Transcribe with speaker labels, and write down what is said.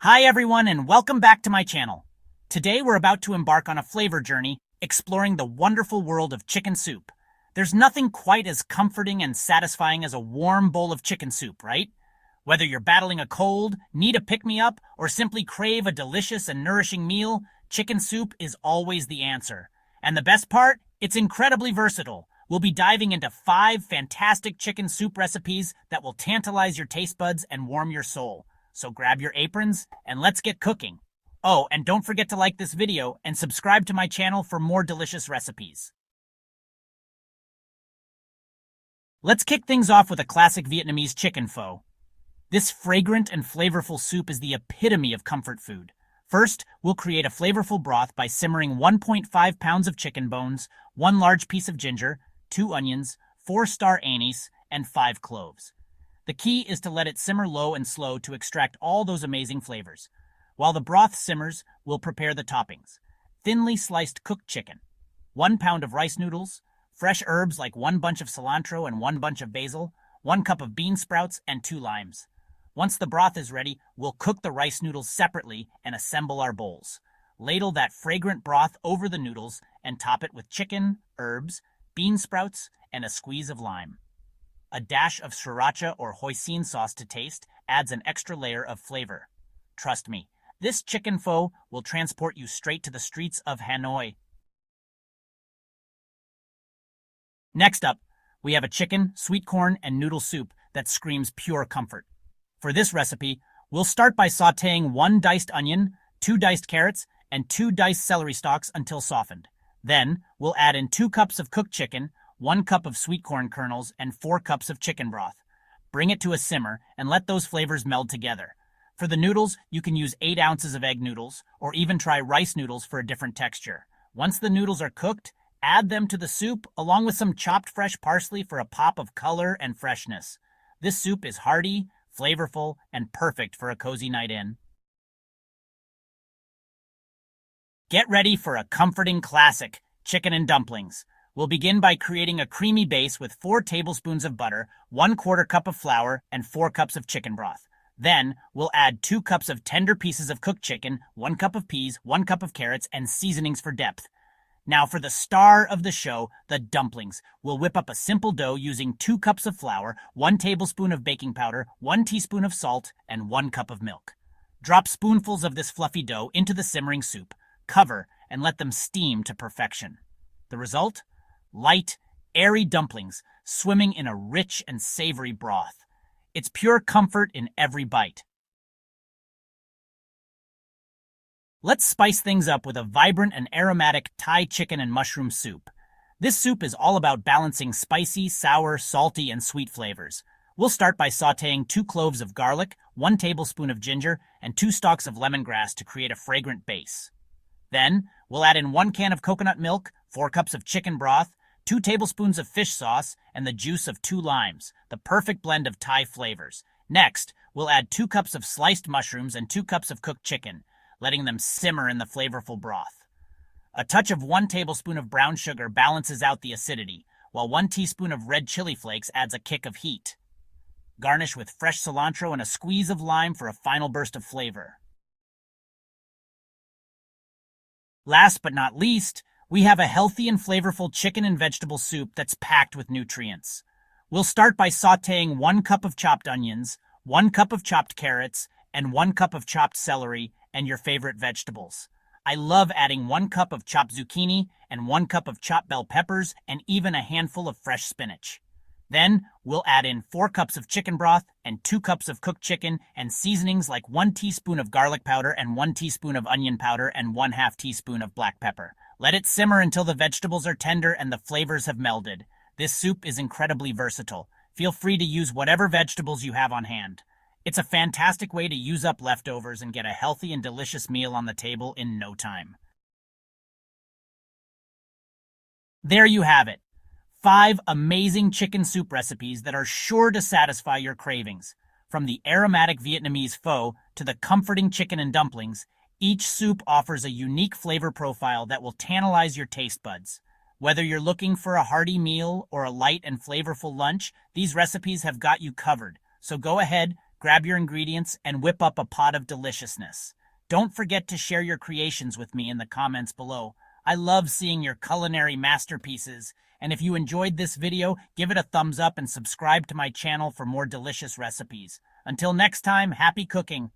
Speaker 1: Hi everyone and welcome back to my channel. Today we're about to embark on a flavor journey, exploring the wonderful world of chicken soup. There's nothing quite as comforting and satisfying as a warm bowl of chicken soup, right? Whether you're battling a cold, need a pick-me-up, or simply crave a delicious and nourishing meal, chicken soup is always the answer. And the best part? It's incredibly versatile. We'll be diving into 5 fantastic chicken soup recipes that will tantalize your taste buds and warm your soul. So grab your aprons and let's get cooking. Oh, and don't forget to like this video and subscribe to my channel for more delicious recipes. Let's kick things off with a classic Vietnamese chicken pho. This fragrant and flavorful soup is the epitome of comfort food. First, we'll create a flavorful broth by simmering 1.5 pounds of chicken bones, 1 large piece of ginger, 2 onions, 4 star anise, and 5 cloves. The key is to let it simmer low and slow to extract all those amazing flavors. While the broth simmers, we'll prepare the toppings. Thinly sliced cooked chicken, 1 pound of rice noodles, fresh herbs like 1 bunch of cilantro and 1 bunch of basil, 1 cup of bean sprouts, and 2 limes. Once the broth is ready, we'll cook the rice noodles separately and assemble our bowls. Ladle that fragrant broth over the noodles and top it with chicken, herbs, bean sprouts, and a squeeze of lime. A dash of sriracha or hoisin sauce to taste adds an extra layer of flavor. Trust me, this chicken pho will transport you straight to the streets of Hanoi. Next up, we have a chicken, sweet corn, and noodle soup that screams pure comfort. For this recipe, we'll start by sautéing 1 diced onion, 2 diced carrots, and 2 diced celery stalks until softened. Then, we'll add in 2 cups of cooked chicken, 1 cup of sweet corn kernels, and 4 cups of chicken broth. Bring it to a simmer and let those flavors meld together. For the noodles, you can use 8 ounces of egg noodles, or even try rice noodles for a different texture. Once the noodles are cooked, add them to the soup along with some chopped fresh parsley for a pop of color and freshness. This soup is hearty, flavorful, and perfect for a cozy night in. Get ready for a comforting classic, chicken and dumplings. We'll begin by creating a creamy base with 4 tablespoons of butter, 1/4 cup of flour, and 4 cups of chicken broth. Then, we'll add 2 cups of tender pieces of cooked chicken, 1 cup of peas, 1 cup of carrots, and seasonings for depth. Now for the star of the show, the dumplings. We'll whip up a simple dough using 2 cups of flour, 1 tablespoon of baking powder, 1 teaspoon of salt, and 1 cup of milk. Drop spoonfuls of this fluffy dough into the simmering soup, cover, and let them steam to perfection. The result? Light, airy dumplings swimming in a rich and savory broth. It's pure comfort in every bite. Let's spice things up with a vibrant and aromatic Thai chicken and mushroom soup. This soup is all about balancing spicy, sour, salty, and sweet flavors. We'll start by sautéing 2 cloves of garlic, 1 tablespoon of ginger, and 2 stalks of lemongrass to create a fragrant base. Then, we'll add in 1 can of coconut milk, 4 cups of chicken broth, 2 tablespoons of fish sauce, and the juice of 2 limes, the perfect blend of Thai flavors. Next, we'll add 2 cups of sliced mushrooms and 2 cups of cooked chicken, letting them simmer in the flavorful broth. A touch of 1 tablespoon of brown sugar balances out the acidity, while 1 teaspoon of red chili flakes adds a kick of heat. Garnish with fresh cilantro and a squeeze of lime for a final burst of flavor. Last but not least, we have a healthy and flavorful chicken and vegetable soup that's packed with nutrients. We'll start by sautéing 1 cup of chopped onions, 1 cup of chopped carrots, and 1 cup of chopped celery and your favorite vegetables. I love adding 1 cup of chopped zucchini and 1 cup of chopped bell peppers and even a handful of fresh spinach. Then, we'll add in 4 cups of chicken broth and 2 cups of cooked chicken and seasonings like 1 teaspoon of garlic powder and 1 teaspoon of onion powder and 1/2 teaspoon of black pepper. Let it simmer until the vegetables are tender and the flavors have melded. This soup is incredibly versatile. Feel free to use whatever vegetables you have on hand. It's a fantastic way to use up leftovers and get a healthy and delicious meal on the table in no time. There you have it. 5 amazing chicken soup recipes that are sure to satisfy your cravings. From the aromatic Vietnamese pho to the comforting chicken and dumplings, each soup offers a unique flavor profile that will tantalize your taste buds. Whether you're looking for a hearty meal or a light and flavorful lunch, these recipes have got you covered. So go ahead, grab your ingredients, and whip up a pot of deliciousness. Don't forget to share your creations with me in the comments below. I love seeing your culinary masterpieces. And if you enjoyed this video, give it a thumbs up and subscribe to my channel for more delicious recipes. Until next time, happy cooking!